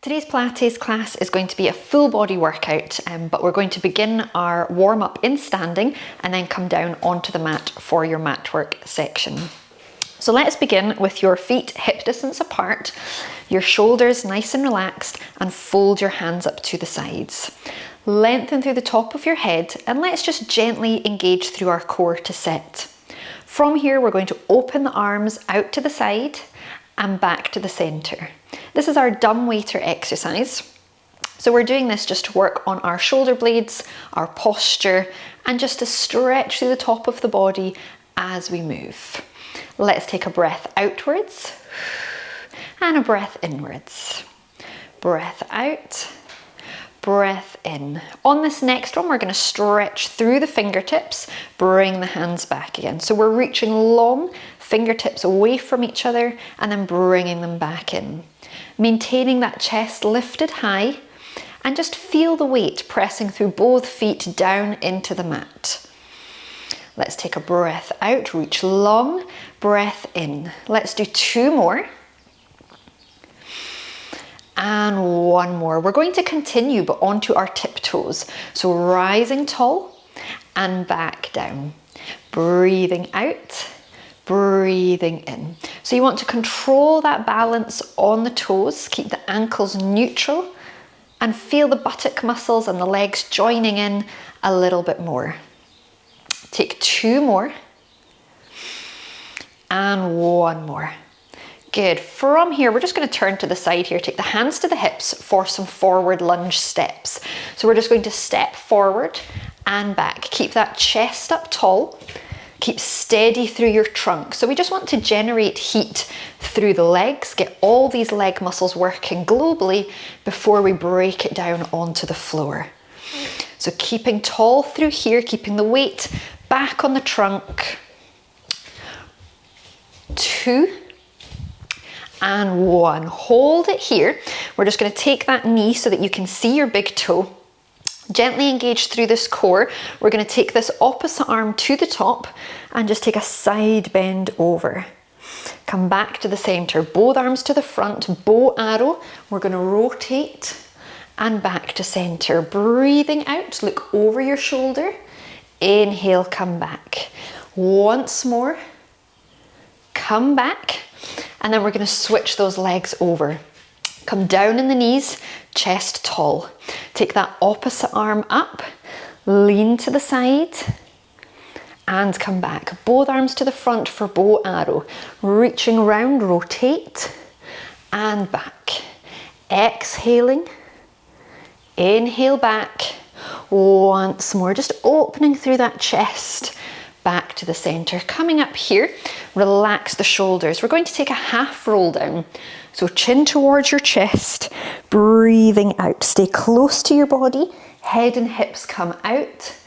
Today's Pilates class is going to be a full body workout, but we're going to begin our warm up in standing and then come down onto the mat for your mat work section. So let's begin with your feet hip distance apart, your shoulders nice and relaxed, and fold your hands up to the sides. Lengthen through the top of your head and let's just gently engage through our core to set. From here, we're going to open the arms out to the side and back to the center. This is our dumbwaiter exercise. So we're doing this just to work on our shoulder blades, our posture, and just to stretch through the top of the body as we move. Let's take a breath outwards and a breath inwards. Breath out, breath in. On this next one, we're going to stretch through the fingertips, bring the hands back again. So we're reaching long, fingertips away from each other and then bringing them back in. Maintaining that chest lifted high and just feel the weight pressing through both feet down into the mat. Let's take a breath out, reach long, breath in. Let's do two more. And one more. We're going to continue but onto our tiptoes. So rising tall and back down. Breathing out, breathing in. So you want to control that balance on the toes, keep the ankles neutral and feel the buttock muscles and the legs joining in a little bit more. Take two more and one more. Good. From here, we're just going to turn to the side here. Take the hands to the hips for some forward lunge steps. So we're just going to step forward and back. Keep that chest up tall. Keep steady through your trunk. So we just want to generate heat through the legs, get all these leg muscles working globally before we break it down onto the floor. So keeping tall through here, keeping the weight back on the trunk. 2 and 1. Hold it here. We're just going to take that knee so that you can see your big toe. Gently engage through this core. We're going to take this opposite arm to the top and just take a side bend over. Come back to the center, both arms to the front, bow arrow. We're going to rotate and back to center. Breathing out, look over your shoulder. Inhale, come back. Once more, come back. And then we're going to switch those legs over. Come down in the knees, chest tall. Take that opposite arm up, lean to the side and come back. Both arms to the front for bow arrow. Reaching round, rotate and back. Exhaling, inhale back. Once more, just opening through that chest. Back to the center. Coming up here, relax the shoulders. We're going to take a half roll down. So chin towards your chest, breathing out. Stay close to your body. Head and hips come out.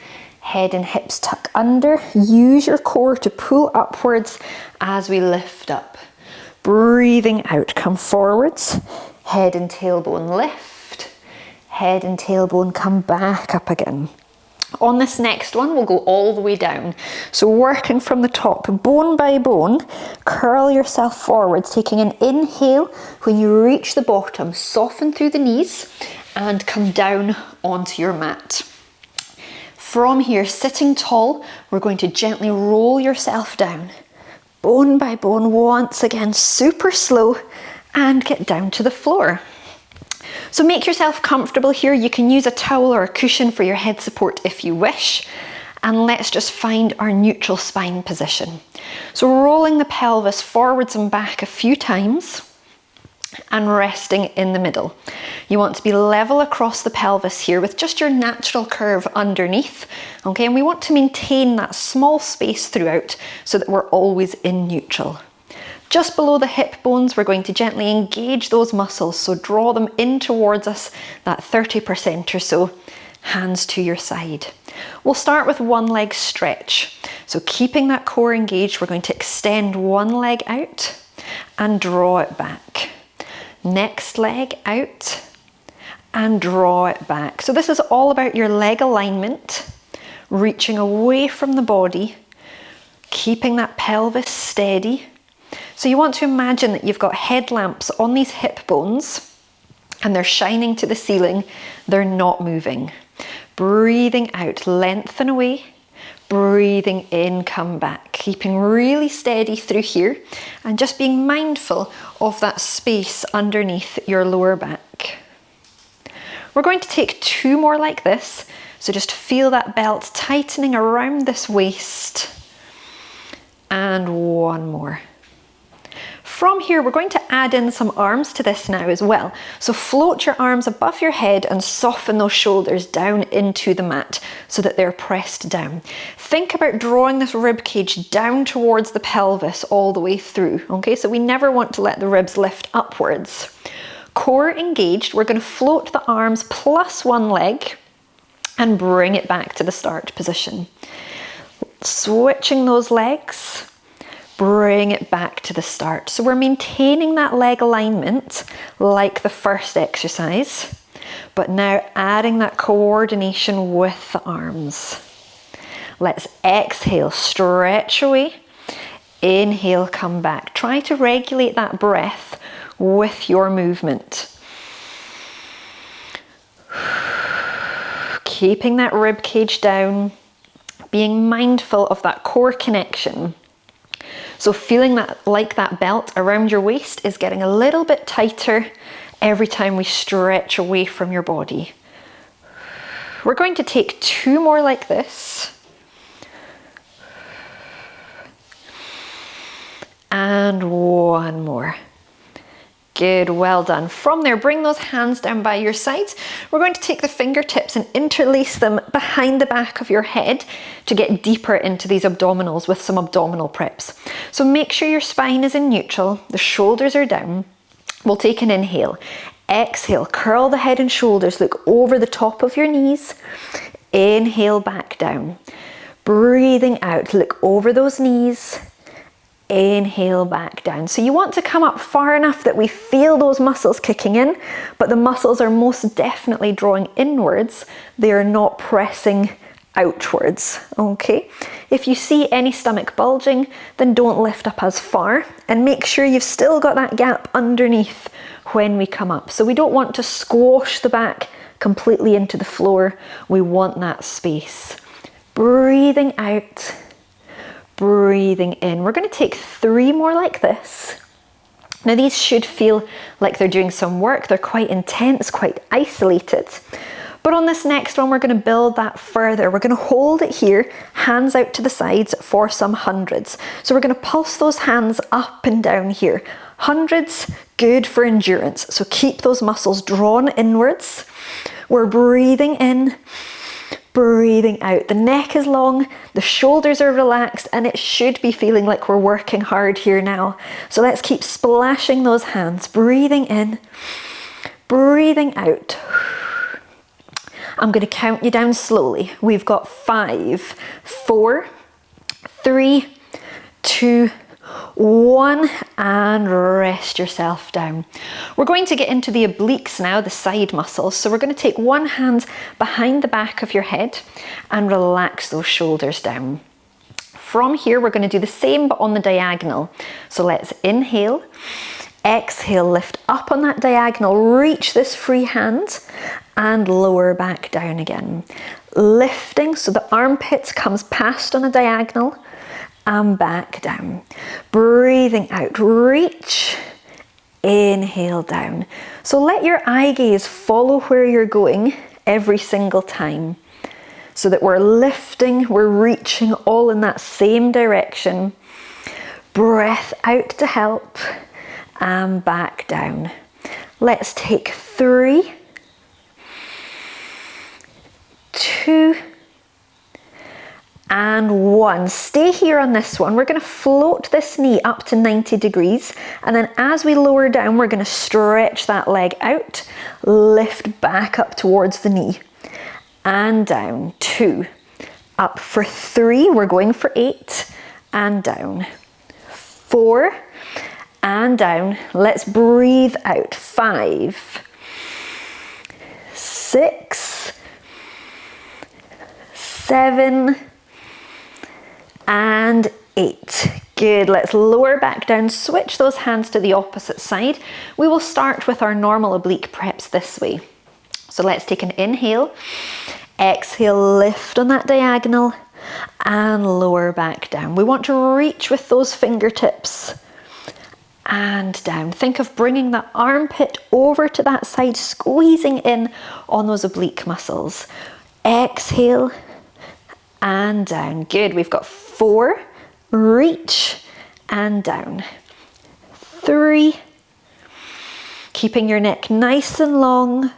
Head and hips tuck under. Use your core to pull upwards as we lift up. Breathing out, come forwards. Head and tailbone lift. Head and tailbone come back up again. On this next one, we'll go all the way down. So working from the top, bone by bone, curl yourself forwards, taking an inhale. When you reach the bottom, soften through the knees and come down onto your mat. From here, sitting tall, we're going to gently roll yourself down. Bone by bone, once again, super slow, and get down to the floor. So make yourself comfortable here. You can use a towel or a cushion for your head support if you wish. And let's just find our neutral spine position. So rolling the pelvis forwards and back a few times and resting in the middle. You want to be level across the pelvis here with just your natural curve underneath. Okay, and we want to maintain that small space throughout so that we're always in neutral. Just below the hip bones, we're going to gently engage those muscles, so draw them in towards us, that 30% or so, hands to your side. We'll start with one leg stretch. So keeping that core engaged, we're going to extend one leg out and draw it back. Next leg out and draw it back. So this is all about your leg alignment, reaching away from the body, keeping that pelvis steady. So you want to imagine that you've got headlamps on these hip bones and they're shining to the ceiling, they're not moving. Breathing out, lengthen away. Breathing in, come back. Keeping really steady through here and just being mindful of that space underneath your lower back. We're going to take 2 more like this. So just feel that belt tightening around this waist. And 1 more. From here, we're going to add in some arms to this now as well. So float your arms above your head and soften those shoulders down into the mat so that they're pressed down. Think about drawing this rib cage down towards the pelvis all the way through, okay? So we never want to let the ribs lift upwards. Core engaged, we're going to float the arms plus 1 leg and bring it back to the start position. Switching those legs. Bring it back to the start. So we're maintaining that leg alignment like the first exercise, but now adding that coordination with the arms. Let's exhale, stretch away. Inhale, come back. Try to regulate that breath with your movement. Keeping that rib cage down, being mindful of that core connection. So feeling that like that belt around your waist is getting a little bit tighter every time we stretch away from your body. We're going to take 2 more like this. And 1 more. Good, well done. From there, bring those hands down by your sides. We're going to take the fingertips and interlace them behind the back of your head to get deeper into these abdominals with some abdominal preps. So make sure your spine is in neutral, the shoulders are down. We'll take an inhale. Exhale, curl the head and shoulders, look over the top of your knees. Inhale, back down. Breathing out, look over those knees. Inhale, back down. So you want to come up far enough that we feel those muscles kicking in, but the muscles are most definitely drawing inwards. They are not pressing outwards, okay? If you see any stomach bulging, then don't lift up as far and make sure you've still got that gap underneath when we come up. So we don't want to squash the back completely into the floor. We want that space. Breathing out. Breathing in. We're going to take 3 more like this. Now these should feel like they're doing some work. They're quite intense, quite isolated. But on this next one, we're going to build that further. We're going to hold it here, hands out to the sides for some hundreds. So we're going to pulse those hands up and down here. Hundreds, good for endurance. So keep those muscles drawn inwards. We're breathing in. Breathing out. The neck is long, the shoulders are relaxed, and it should be feeling like we're working hard here now. So let's keep splashing those hands. Breathing in, breathing out. I'm going to count you down slowly. We've got 5, 4, 3, 2, 1, and rest yourself down. We're going to get into the obliques now, the side muscles. So we're going to take one hand behind the back of your head and relax those shoulders down. From here, we're going to do the same but on the diagonal. So let's inhale, exhale, lift up on that diagonal, reach this free hand and lower back down again. Lifting so the armpits comes past on a diagonal and back down. Breathing out, reach, inhale down. So let your eye gaze follow where you're going every single time so that we're lifting, we're reaching all in that same direction. Breath out to help and back down. Let's take 3, 2, and 1. Stay here on this one. We're going to float this knee up to 90 degrees. And then as we lower down, we're going to stretch that leg out, lift back up towards the knee and down. 2, up for 3. We're going for 8 and down. 4 and down. Let's breathe out. 5, 6, 7, and 8. Good, let's lower back down, switch those hands to the opposite side. We will start with our normal oblique preps this way. So let's take an inhale, exhale, lift on that diagonal, and lower back down. We want to reach with those fingertips and down. Think of bringing the armpit over to that side, squeezing in on those oblique muscles. Exhale and down. Good, we've got 4, reach and down. 3, keeping your neck nice and long.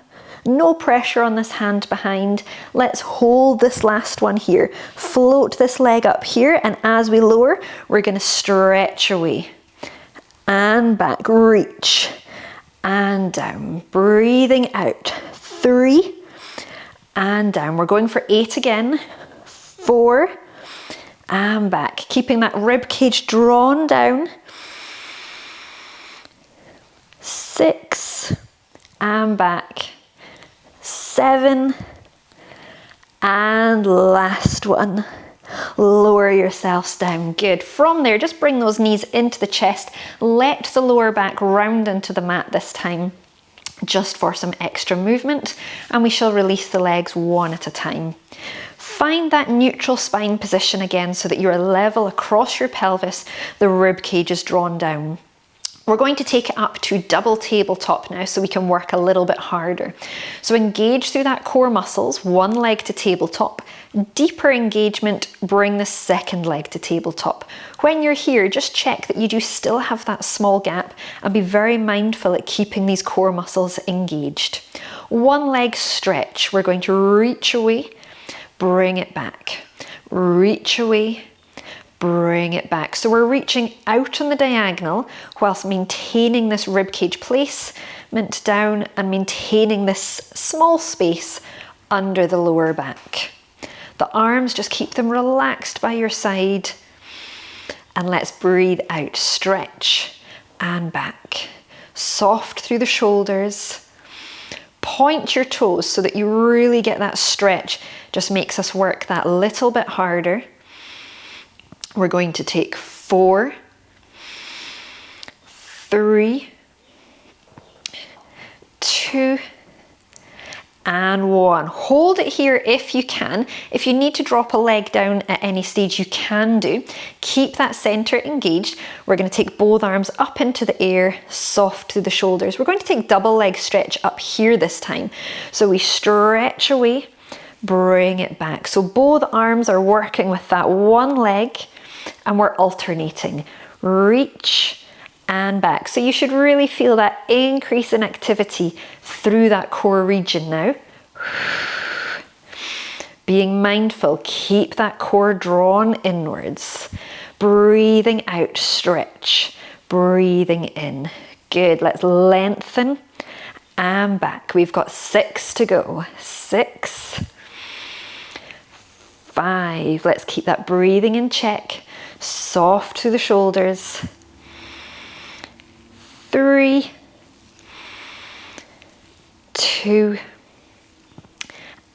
No pressure on this hand behind. Let's hold this last one here. Float this leg up here, and as we lower, we're going to stretch away. And back, reach and down. Breathing out. 3 and down. We're going for 8 again. 4 and back. Keeping that rib cage drawn down. 6 and back. 7 and last one. Lower yourselves down. Good. From there, just bring those knees into the chest. Let the lower back round into the mat this time, just for some extra movement, and we shall release the legs one at a time. Find that neutral spine position again so that you're level across your pelvis, the rib cage is drawn down. We're going to take it up to double tabletop now so we can work a little bit harder. So engage through that core muscles, one leg to tabletop. Deeper engagement, bring the second leg to tabletop. When you're here, just check that you do still have that small gap and be very mindful at keeping these core muscles engaged. One leg stretch, we're going to reach away, bring it back. Reach away, bring it back. So we're reaching out on the diagonal whilst maintaining this ribcage placement down and maintaining this small space under the lower back. The arms, just keep them relaxed by your side. And let's breathe out, stretch and back. Soft through the shoulders. Point your toes so that you really get that stretch. Just makes us work that little bit harder. We're going to take 4, 3, 2, and 1. Hold it here if you can. If you need to drop a leg down at any stage, you can do. Keep that center engaged. We're going to take both arms up into the air, soft through the shoulders. We're going to take double leg stretch up here this time. So we stretch away, bring it back. So both arms are working with that one leg, and we're alternating. Reach and back. So you should really feel that increase in activity through that core region now. Being mindful, keep that core drawn inwards. Breathing out, stretch. Breathing in. Good, let's lengthen and back. We've got 6 to go. 6, 5, let's keep that breathing in check. Soft through the shoulders. 3, 2,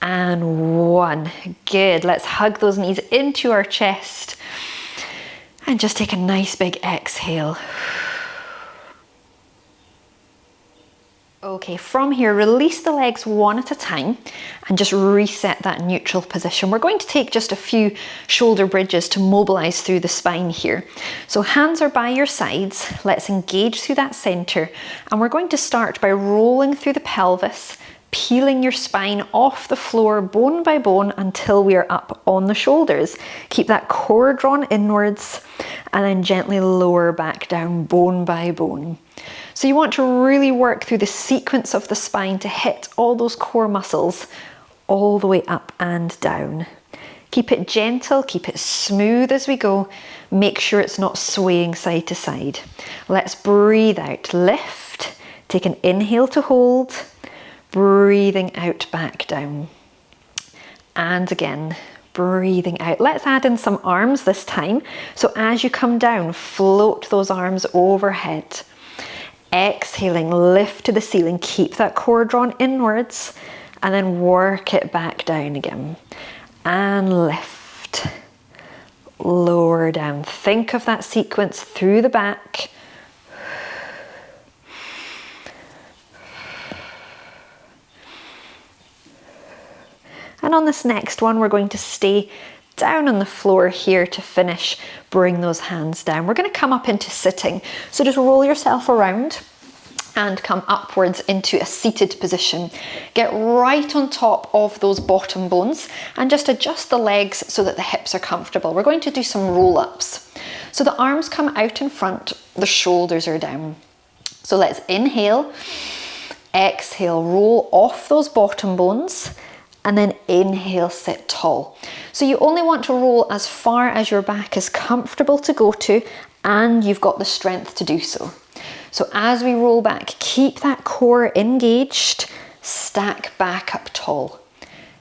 and 1. Good, let's hug those knees into our chest and just take a nice big exhale. Okay, from here, release the legs one at a time and just reset that neutral position. We're going to take just a few shoulder bridges to mobilize through the spine here. So hands are by your sides. Let's engage through that center. And we're going to start by rolling through the pelvis, peeling your spine off the floor bone by bone until we are up on the shoulders. Keep that core drawn inwards and then gently lower back down bone by bone. So you want to really work through the sequence of the spine to hit all those core muscles all the way up and down. Keep it gentle, keep it smooth as we go. Make sure it's not swaying side to side. Let's breathe out, lift, take an inhale to hold, breathing out back down. And again, breathing out. Let's add in some arms this time. So as you come down, float those arms overhead. Exhaling, lift to the ceiling, keep that core drawn inwards and then work it back down again. And lift, lower down. Think of that sequence through the back. And on this next one, we're going to stay down on the floor here to finish. Bring those hands down. We're going to come up into sitting. So just roll yourself around and come upwards into a seated position. Get right on top of those bottom bones and just adjust the legs so that the hips are comfortable. We're going to do some roll-ups. So the arms come out in front, the shoulders are down. So let's inhale, exhale, roll off those bottom bones, and then inhale, sit tall. So you only want to roll as far as your back is comfortable to go to and you've got the strength to do so. So as we roll back, keep that core engaged, stack back up tall.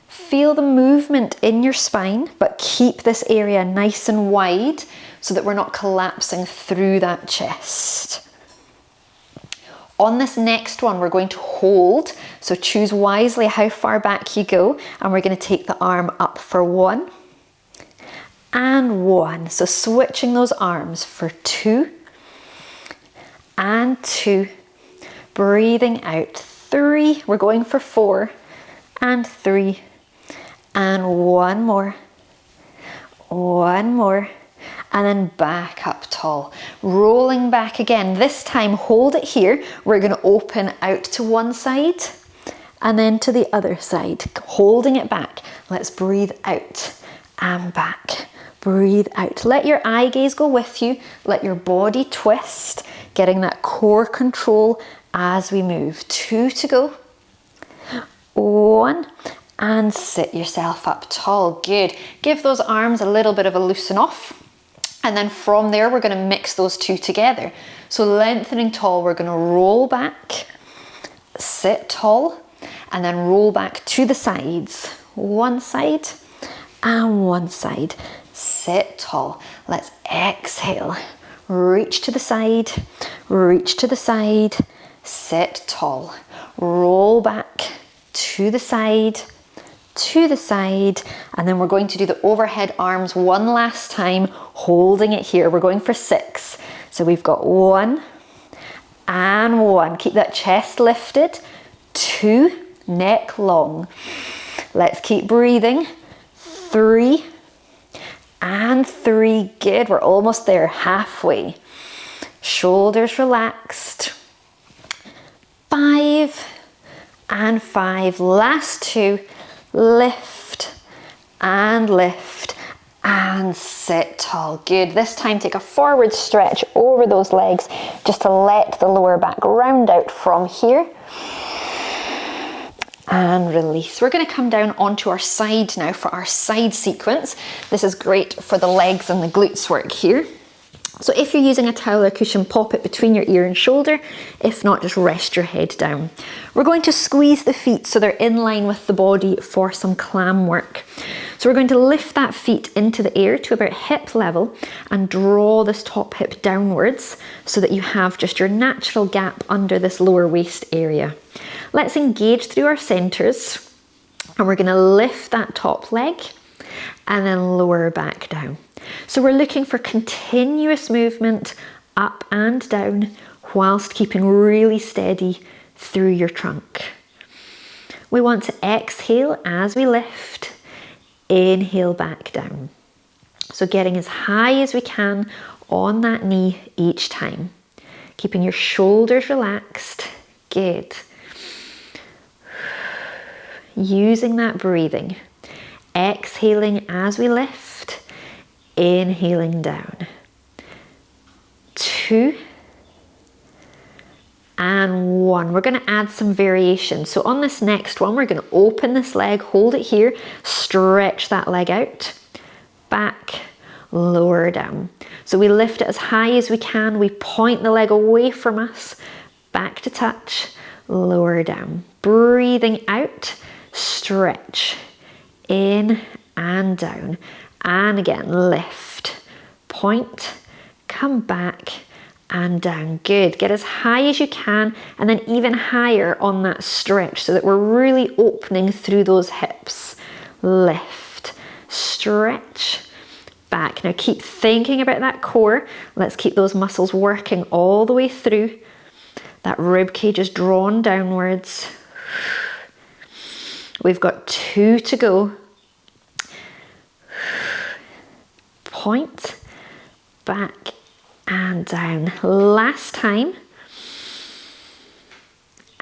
Feel the movement in your spine, but keep this area nice and wide so that we're not collapsing through that chest. On this next one, we're going to hold. So choose wisely how far back you go. And we're going to take the arm up for 1 and 1. So switching those arms for 2 and 2. Breathing out, 3. We're going for 4 and 3 and 1 more. 1 more. And then back up tall, rolling back again. This time hold it here. We're going to open out to one side and then to the other side, holding it back. Let's breathe out and back. Breathe out. Let your eye gaze go with you. Let your body twist, getting that core control as we move. 2 to go. 1 and sit yourself up tall. Good. Give those arms a little bit of a loosen off. And then from there, we're going to mix those 2 together. So lengthening tall, we're going to roll back, sit tall, and then roll back to the sides. One side and one side. Sit tall. Let's exhale. Reach to the side, reach to the side, sit tall. Roll back to the side, and then we're going to do the overhead arms one last time, holding it here. We're going for 6. So we've got 1 and 1. Keep that chest lifted. 2, neck long. Let's keep breathing. 3 and 3. Good. We're almost there, halfway. Shoulders relaxed. 5 and 5. Last 2. Lift and sit tall. Good. This time take a forward stretch over those legs just to let the lower back round out from here. And release. We're going to come down onto our side now for our side sequence. This is great for the legs and the glutes work here. So if you're using a towel or cushion, pop it between your ear and shoulder. If not, just rest your head down. We're going to squeeze the feet so they're in line with the body for some clam work. So we're going to lift that feet into the air to about hip level and draw this top hip downwards so that you have just your natural gap under this lower waist area. Let's engage through our centers and we're going to lift that top leg and then lower back down. So we're looking for continuous movement up and down whilst keeping really steady through your trunk. We want to exhale as we lift, inhale back down. So getting as high as we can on that knee each time. Keeping your shoulders relaxed. Good. Using that breathing. Exhaling as we lift. Inhaling down. 2 and 1. We're going to add some variation. So on this next one, we're going to open this leg, hold it here, stretch that leg out, back, lower down. So we lift it as high as we can. We point the leg away from us, back to touch, lower down. Breathing out, stretch, in and down. And again, lift, point, come back and down. Good. Get as high as you can and then even higher on that stretch so that we're really opening through those hips. Lift, stretch, back. Now keep thinking about that core. Let's keep those muscles working all the way through. That rib cage is drawn downwards. We've got 2 to go. Point, back and down. Last time.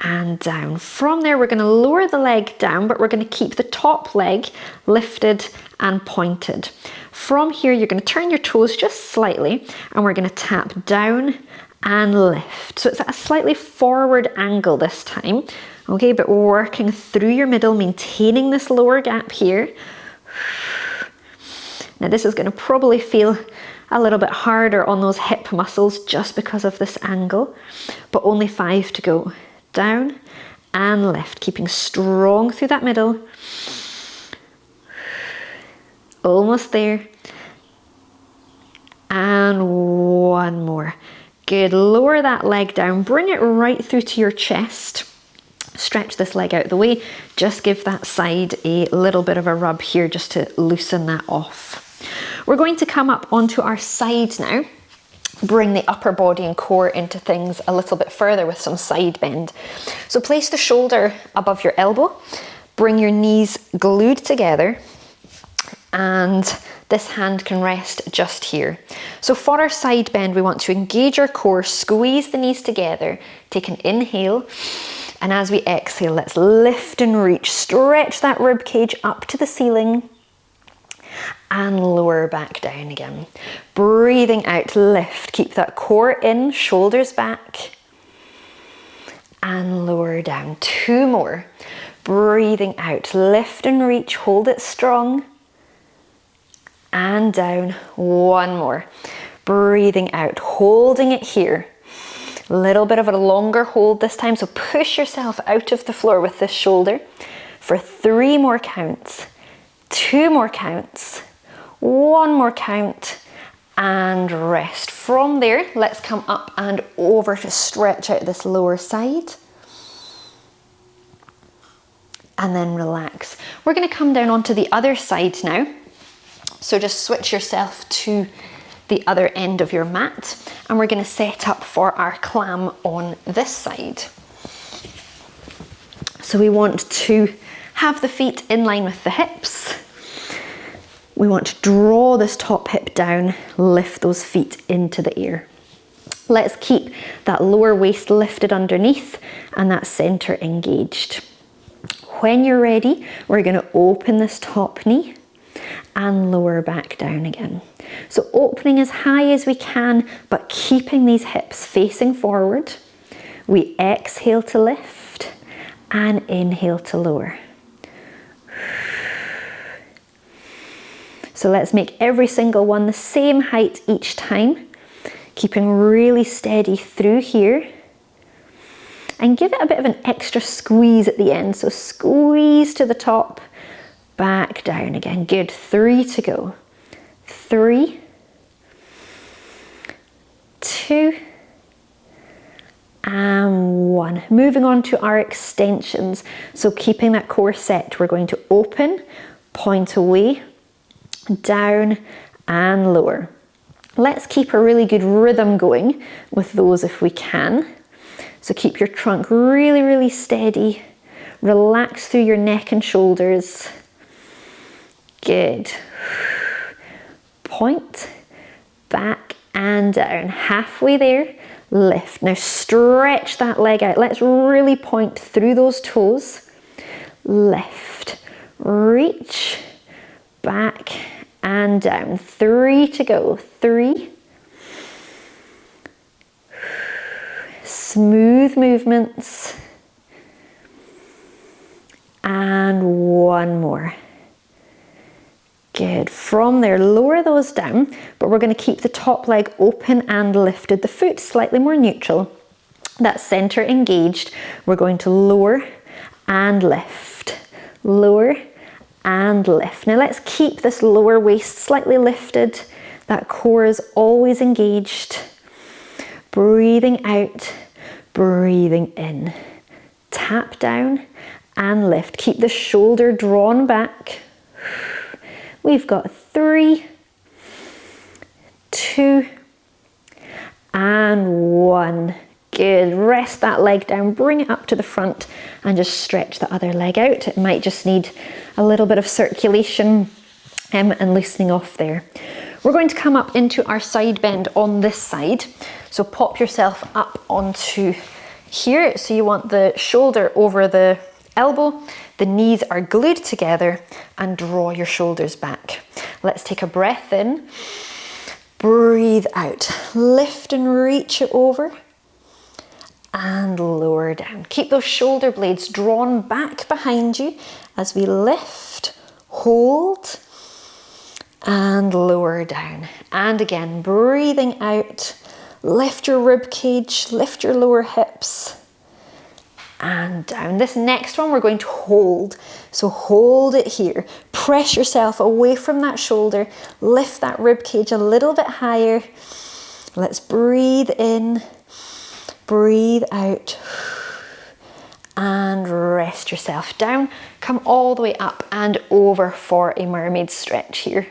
And down. From there, we're going to lower the leg down, but we're going to keep the top leg lifted and pointed. From here, you're going to turn your toes just slightly, and we're going to tap down and lift. So it's at a slightly forward angle this time, okay, but working through your middle, maintaining this lower gap here. Now this is going to probably feel a little bit harder on those hip muscles just because of this angle, but only 5 to go. Down and lift, keeping strong through that middle. Almost there. And 1 more. Good, lower that leg down, bring it right through to your chest. Stretch this leg out of the way. Just give that side a little bit of a rub here just to loosen that off. We're going to come up onto our side now. Bring the upper body and core into things a little bit further with some side bend. So place the shoulder above your elbow, bring your knees glued together, and this hand can rest just here. So for our side bend, we want to engage our core, squeeze the knees together, take an inhale, and as we exhale, let's lift and reach, stretch that rib cage up to the ceiling, and lower back down again. Breathing out, lift, keep that core in, shoulders back, and lower down. 2 more. Breathing out, lift and reach, hold it strong, and down. 1 more. Breathing out, holding it here. A little bit of a longer hold this time, so push yourself out of the floor with this shoulder for 3 more counts, 2 more counts, 1 more count, and rest. From there, let's come up and over to stretch out this lower side. And then relax. We're going to come down onto the other side now. So just switch yourself to the other end of your mat, and we're going to set up for our clam on this side. So we want to have the feet in line with the hips. We want to draw this top hip down, lift those feet into the air. Let's keep that lower waist lifted underneath and that center engaged. When you're ready, we're going to open this top knee and lower back down again. So opening as high as we can, but keeping these hips facing forward. We exhale to lift and inhale to lower. So let's make every single one the same height each time, keeping really steady through here. And give it a bit of an extra squeeze at the end. So squeeze to the top, back down again. Good, 3 to go. 3, 2, and 1. Moving on to our extensions. So keeping that core set, we're going to open, point away, down and lower. Let's keep a really good rhythm going with those if we can. So keep your trunk really, really steady. Relax through your neck and shoulders. Good. Point, back and down. Halfway there, lift. Now stretch that leg out. Let's really point through those toes. Lift, reach, back and down. 3 to go. 3. Smooth movements. And 1 more. Good. From there, lower those down, but we're going to keep the top leg open and lifted. The foot slightly more neutral. That center engaged. We're going to lower and lift. Lower and lift. Now let's keep this lower waist slightly lifted. That core is always engaged. Breathing out, breathing in. Tap down and lift. Keep the shoulder drawn back. We've got 3, 2, and 1. Good. Rest that leg down, bring it up to the front and just stretch the other leg out. It might just need a little bit of circulation and loosening off there. We're going to come up into our side bend on this side. So pop yourself up onto here. So you want the shoulder over the elbow, the knees are glued together, and draw your shoulders back. Let's take a breath in, breathe out, lift and reach it over, and lower down. Keep those shoulder blades drawn back behind you as we lift, hold, and lower down. And again, breathing out, lift your rib cage, lift your lower hips, and down. This next one we're going to hold. So hold it here. Press yourself away from that shoulder, lift that rib cage a little bit higher. Let's breathe in, breathe out, and rest yourself down. Come all the way up and over for a mermaid stretch here.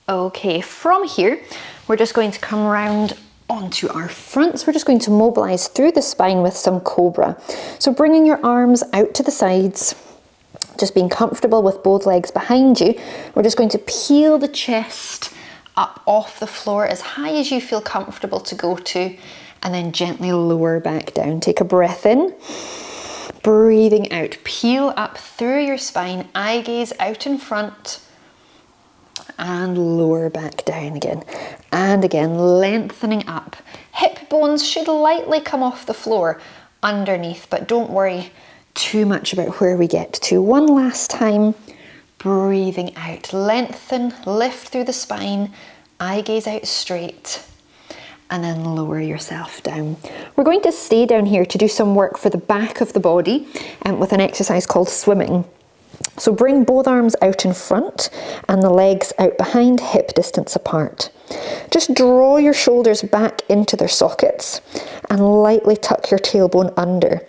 Okay, from here, we're just going to come round onto our fronts. We're just going to mobilize through the spine with some cobra. So bringing your arms out to the sides, just being comfortable with both legs behind you. We're just going to peel the chest up off the floor as high as you feel comfortable to go to, and then gently lower back down. Take a breath in, breathing out. Peel up through your spine, eye gaze out in front, and lower back down again. And again, lengthening up. Hip bones should lightly come off the floor underneath, but don't worry too much about where we get to. One last time, breathing out. Lengthen, lift through the spine, eye gaze out straight, and then lower yourself down. We're going to stay down here to do some work for the back of the body with an exercise called swimming. So bring both arms out in front and the legs out behind, hip distance apart. Just draw your shoulders back into their sockets and lightly tuck your tailbone under.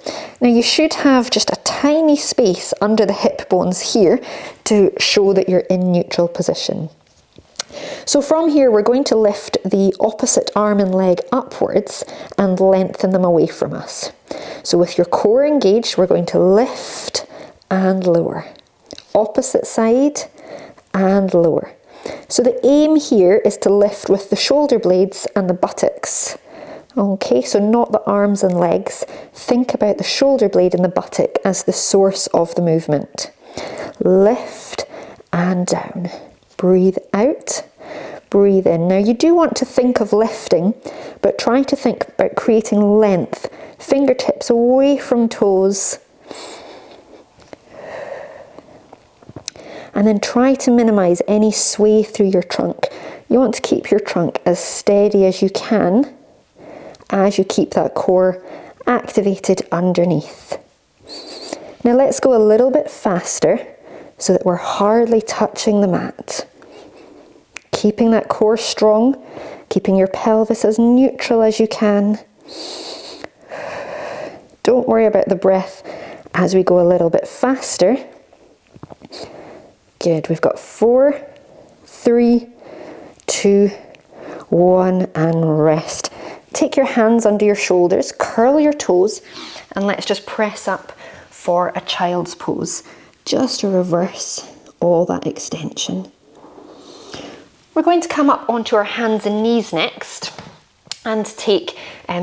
Now you should have just a tiny space under the hip bones here to show that you're in neutral position. So from here we're going to lift the opposite arm and leg upwards and lengthen them away from us. So with your core engaged, we're going to lift and lower. Opposite side and lower. So the aim here is to lift with the shoulder blades and the buttocks. Okay, so not the arms and legs. Think about the shoulder blade and the buttock as the source of the movement. Lift and down. Breathe out, breathe in. Now you do want to think of lifting, but try to think about creating length. Fingertips away from toes. And then try to minimize any sway through your trunk. You want to keep your trunk as steady as you can as you keep that core activated underneath. Now let's go a little bit faster so that we're hardly touching the mat. Keeping that core strong, keeping your pelvis as neutral as you can. Don't worry about the breath as we go a little bit faster. Good, we've got 4, 3, 2, 1, and rest. Take your hands under your shoulders, curl your toes, and let's just press up for a child's pose, just to reverse all that extension. We're going to come up onto our hands and knees next and take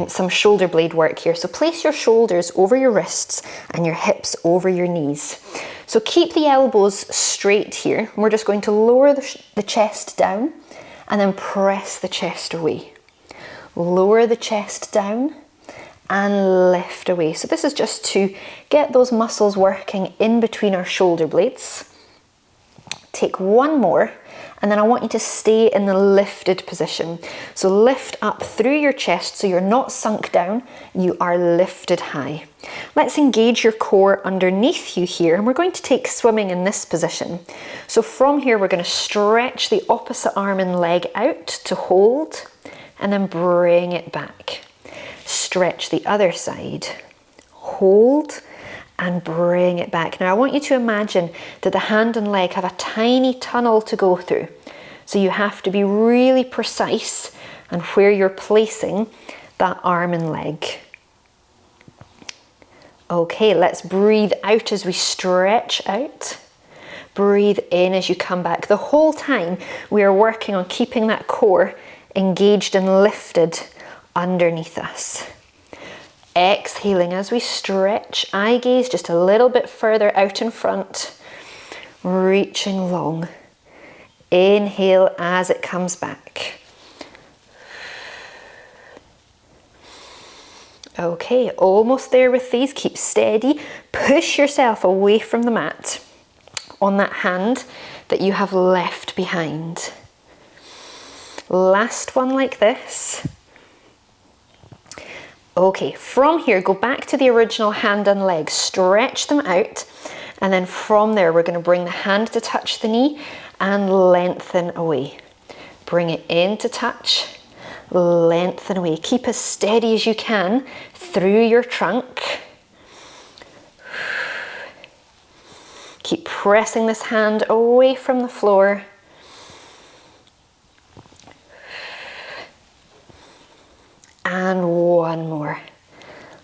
some shoulder blade work here. So place your shoulders over your wrists and your hips over your knees. So keep the elbows straight here. We're just going to lower the chest down and then press the chest away. Lower the chest down and lift away. So this is just to get those muscles working in between our shoulder blades. Take one more, and then I want you to stay in the lifted position. So lift up through your chest so you're not sunk down, you are lifted high. Let's engage your core underneath you here, and we're going to take swimming in this position. So from here we're going to stretch the opposite arm and leg out to hold, and then bring it back. Stretch the other side, hold, and bring it back. Now I want you to imagine that the hand and leg have a tiny tunnel to go through. So you have to be really precise on where you're placing that arm and leg. Okay, let's breathe out as we stretch out. Breathe in as you come back. The whole time we are working on keeping that core engaged and lifted underneath us. Exhaling as we stretch, eye gaze just a little bit further out in front, reaching long. Inhale as it comes back. Okay, almost there with these. Keep steady. Push yourself away from the mat on that hand that you have left behind. Last one like this. Okay, from here, go back to the original hand and leg. Stretch them out. And then from there, we're going to bring the hand to touch the knee and lengthen away. Bring it in to touch. Lengthen away. Keep as steady as you can through your trunk. Keep pressing this hand away from the floor. And one more.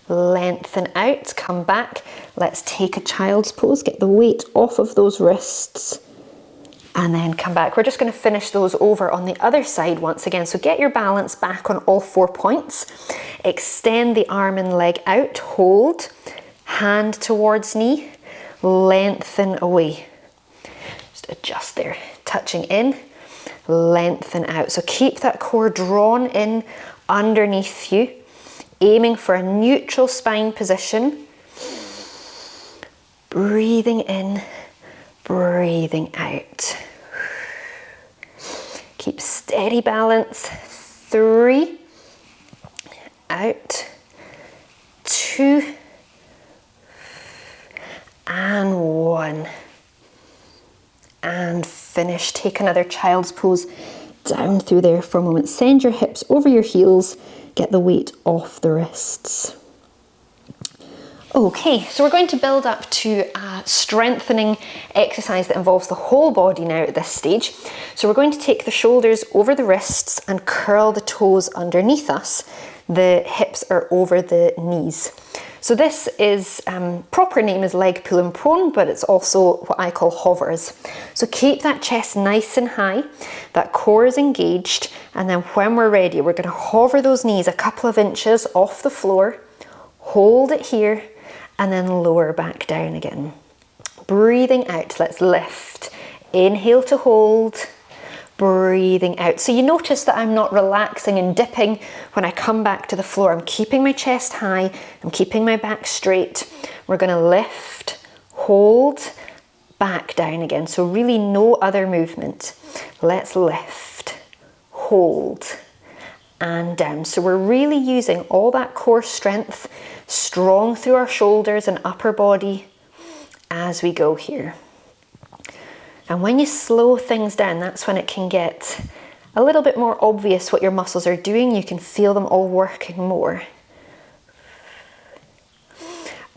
Lengthen out, come back. Let's take a child's pose. Get the weight off of those wrists. And then come back. We're just going to finish those over on the other side once again. So get your balance back on all 4 points. Extend the arm and leg out. Hold. Hand towards knee. Lengthen away. Just adjust there. Touching in. Lengthen out. So keep that core drawn in underneath you. Aiming for a neutral spine position. Breathing in. Breathing out. Keep steady balance. 3, out, 2, and 1. And finish. Take another child's pose down through there for a moment. Send your hips over your heels. Get the weight off the wrists. Okay, so we're going to build up to a strengthening exercise that involves the whole body now at this stage. So we're going to take the shoulders over the wrists and curl the toes underneath us. The hips are over the knees. So this is, proper name is leg pull and prone, but it's also what I call hovers. So keep that chest nice and high, that core is engaged, and then when we're ready, we're going to hover those knees a couple of inches off the floor, hold it here, and then lower back down again. Breathing out, let's lift. Inhale to hold, breathing out. So you notice that I'm not relaxing and dipping when I come back to the floor. I'm keeping my chest high, I'm keeping my back straight. We're gonna lift, hold, back down again. So really no other movement. Let's lift, hold, and down. So we're really using all that core strength, strong through our shoulders and upper body as we go here. And when you slow things down, that's when it can get a little bit more obvious what your muscles are doing. You can feel them all working more.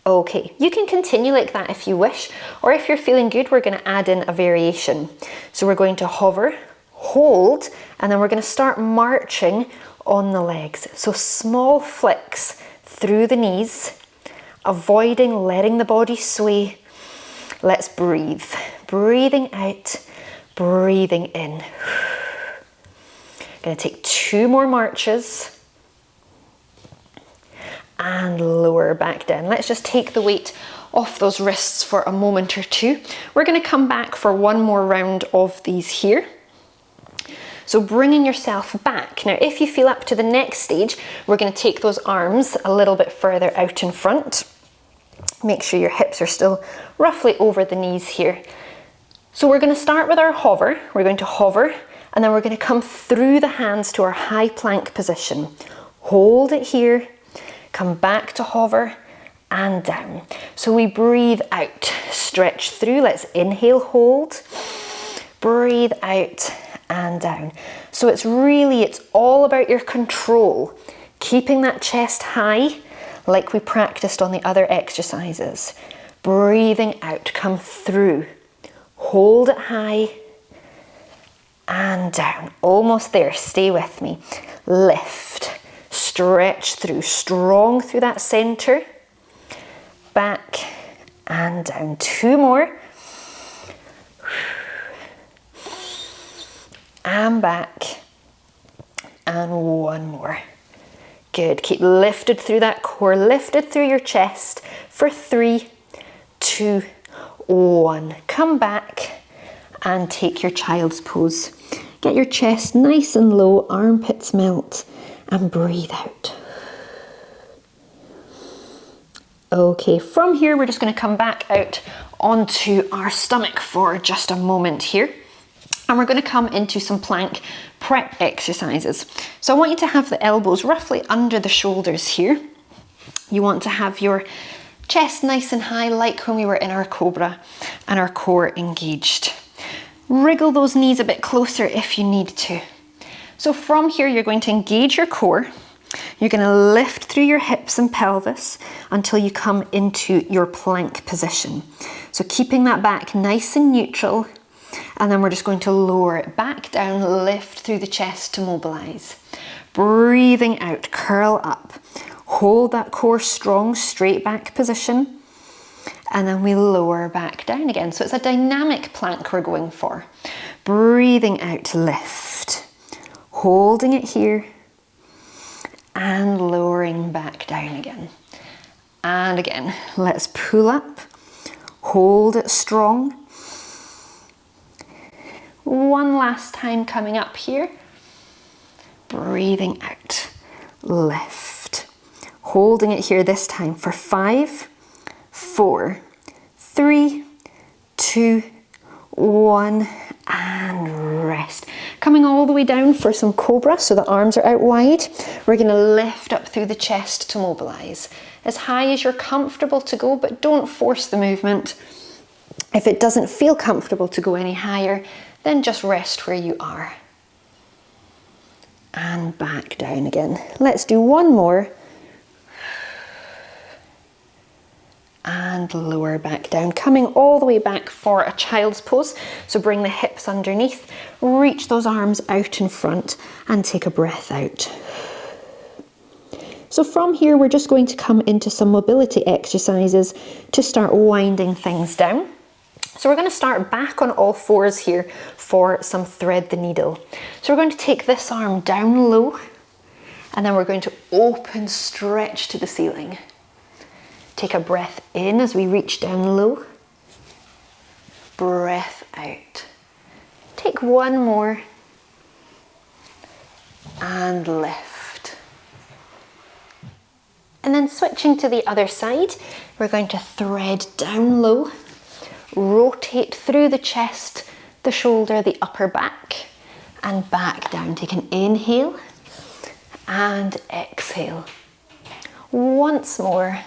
Okay, you can continue like that if you wish, or if you're feeling good, we're going to add in a variation. So we're going to hover, hold, and then we're going to start marching on the legs. So small flicks through the knees, avoiding letting the body sway. Let's breathe. Breathing out, breathing in. Going to take 2 more marches and lower back down. Let's just take the weight off those wrists for a moment or 2. We're going to come back for 1 more round of these here. So bringing yourself back. Now, if you feel up to the next stage, we're going to take those arms a little bit further out in front. Make sure your hips are still roughly over the knees here. So we're going to start with our hover. We're going to hover, and then we're going to come through the hands to our high plank position. Hold it here, come back to hover, and down. So we breathe out, stretch through. Let's inhale, hold, breathe out, and down. So it's all about your control, keeping that chest high like we practiced on the other exercises. Breathing out, come through. Hold it high and down. Almost there, stay with me. Lift, stretch through, strong through that center. Back and down. 2 more. And back. And 1 more. Good, keep lifted through that core, lifted through your chest for 3, 2, 1. Come back and take your child's pose. Get your chest nice and low, armpits melt, and breathe out. Okay, from here we're just going to come back out onto our stomach for just a moment here. And we're going to come into some plank prep exercises. So I want you to have the elbows roughly under the shoulders here. You want to have your chest nice and high, like when we were in our cobra, and our core engaged. Wriggle those knees a bit closer if you need to. So from here, you're going to engage your core. You're going to lift through your hips and pelvis until you come into your plank position. So keeping that back nice and neutral. And then we're just going to lower it back down, lift through the chest to mobilize. Breathing out, curl up. Hold that core strong, straight back position. And then we lower back down again. So it's a dynamic plank we're going for. Breathing out, lift. Holding it here. And lowering back down again. And again, let's pull up. Hold it strong. One last time coming up here. Breathing out, lift. Holding it here this time for 5, 4, 3, 2, 1, and rest. Coming all the way down for some cobra, so the arms are out wide. We're going to lift up through the chest to mobilize. As high as you're comfortable to go, but don't force the movement. If it doesn't feel comfortable to go any higher, then just rest where you are. And back down again. Let's do 1 more. And lower back down. Coming all the way back for a child's pose. So bring the hips underneath, reach those arms out in front and take a breath out. So from here, we're just going to come into some mobility exercises to start winding things down. So we're going to start back on all 4s here for some thread the needle. So we're going to take this arm down low and then we're going to open, stretch to the ceiling. Take a breath in as we reach down low. Breath out. Take 1 more and lift. And then switching to the other side, we're going to thread down low. Rotate through the chest, the shoulder, the upper back, and back down. Take an inhale and exhale. Once more.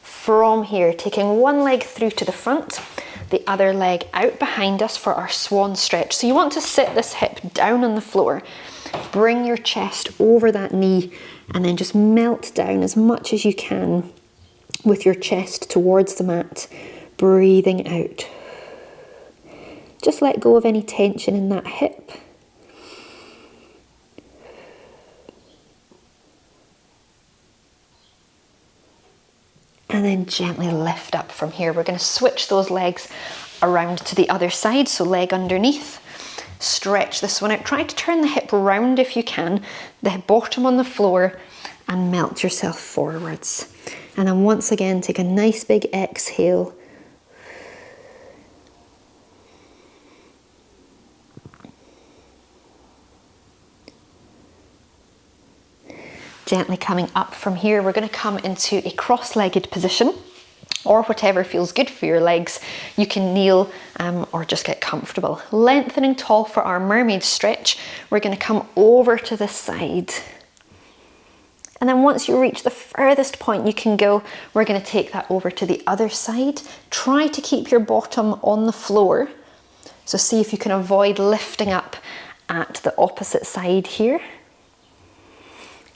From here, taking 1 leg through to the front, the other leg out behind us for our swan stretch. So you want to sit this hip down on the floor. Bring your chest over that knee and then just melt down as much as you can with your chest towards the mat, breathing out. Just let go of any tension in that hip. And then gently lift up from here. We're going to switch those legs around to the other side, so leg underneath. Stretch this one out. Try to turn the hip round if you can, the bottom on the floor, and melt yourself forwards. And then once again, take a nice big exhale. Gently coming up from here, we're going to come into a cross-legged position, or whatever feels good for your legs. You can kneel or just get comfortable. Lengthening tall for our mermaid stretch. We're going to come over to the side. And then once you reach the furthest point you can go, we're going to take that over to the other side. Try to keep your bottom on the floor. So see if you can avoid lifting up at the opposite side here.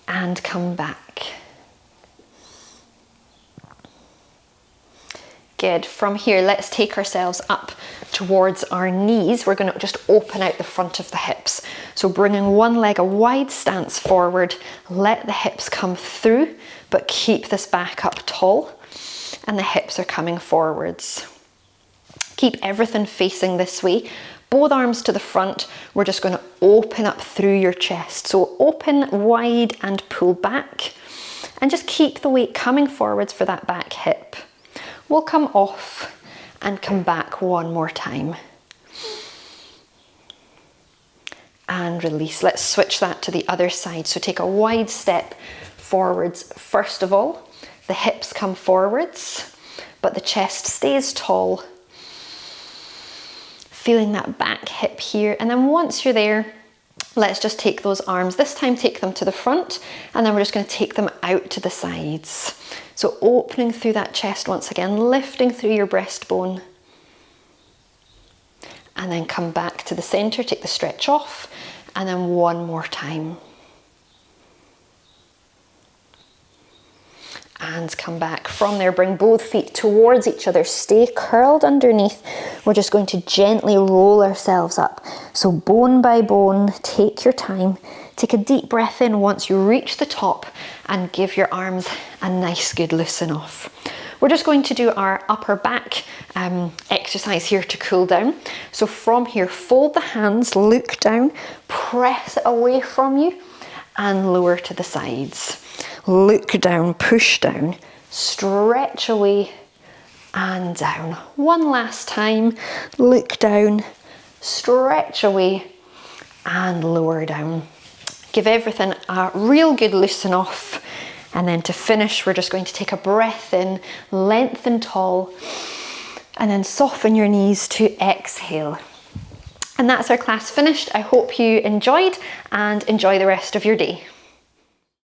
And come back. Good. From here, let's take ourselves up towards our knees. We're going to just open out the front of the hips. So bringing one leg a wide stance forward, let the hips come through, but keep this back up tall, and the hips are coming forwards. Keep everything facing this way. Both arms to the front. We're just going to open up through your chest. So open wide and pull back, and just keep the weight coming forwards for that back hip. We'll come off and come back one more time. And release. Let's switch that to the other side. So take a wide step forwards first of all. The hips come forwards, but the chest stays tall. Feeling that back hip here. And then once you're there, let's just take those arms. This time take them to the front, and then we're just going to take them out to the sides. So opening through that chest once again, lifting through your breastbone. And then come back to the center, take the stretch off, and then one more time. And come back from there. Bring both feet towards each other. Stay curled underneath. We're just going to gently roll ourselves up. So bone by bone, take your time. Take a deep breath in once you reach the top, and give your arms a nice good loosen off. We're just going to do our upper back exercise here to cool down. So from here, fold the hands, look down, press it away from you, and lower to the sides. Look down, push down, stretch away and down. One last time, look down, stretch away and lower down. Give everything a real good loosen off. And then to finish, we're just going to take a breath in, lengthen tall, and then soften your knees to exhale. And that's our class finished. I hope you enjoyed, and enjoy the rest of your day.